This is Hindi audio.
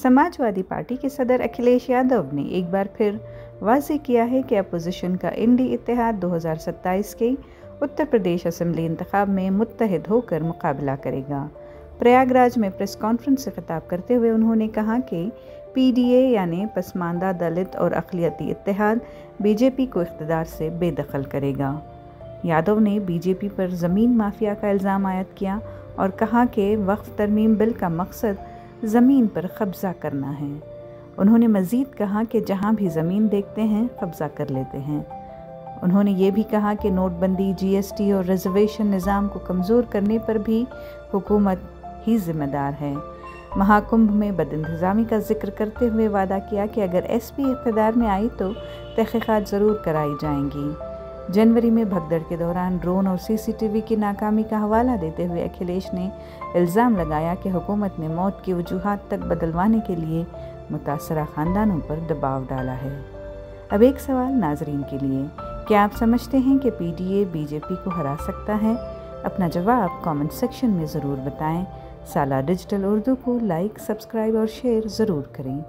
समाजवादी पार्टी के सदर अखिलेश यादव ने एक बार फिर वाज़ेह किया है कि अपोजिशन का इंडी इत्तेहाद 2027 के उत्तर प्रदेश असेंबली इंतखाब में मुत्तहिद होकर मुकाबला करेगा। प्रयागराज में प्रेस कॉन्फ्रेंस से खिताब करते हुए उन्होंने कहा कि पीडीए यानी पसमानदा दलित और अक़लियती इत्तेहाद बीजेपी को इक़्तिदार से बेदखल करेगा। यादव ने बीजेपी पर ज़मीन माफिया का इल्ज़ाम आयद किया और कहा कि वक्फ तरमीम बिल का मकसद ज़मीन पर कब्ज़ा करना है। उन्होंने मज़ीद कहा कि जहां भी ज़मीन देखते हैं कब्ज़ा कर लेते हैं। उन्होंने ये भी कहा कि नोटबंदी, जीएसटी और रिजर्वेशन निज़ाम को कमज़ोर करने पर भी हुकूमत ही ज़िम्मेदार है। महाकुंभ में बदइंतज़ामी का जिक्र करते हुए वादा किया कि अगर एसपी इक़्तिदार में आई तो तहक़ीक़ात ज़रूर कराई जाएंगी। जनवरी में भगदड़ के दौरान ड्रोन और सीसीटीवी की नाकामी का हवाला देते हुए अखिलेश ने इल्ज़ाम लगाया कि हुकूमत ने मौत की वजूहात तक बदलवाने के लिए मुतासरा ख़ानदानों पर दबाव डाला है। अब एक सवाल नाजरीन के लिए, क्या आप समझते हैं कि पीडीए बीजेपी को हरा सकता है? अपना जवाब कमेंट सेक्शन में ज़रूर बताएं। साला डिजिटल उर्दू को लाइक, सब्सक्राइब और शेयर ज़रूर करें।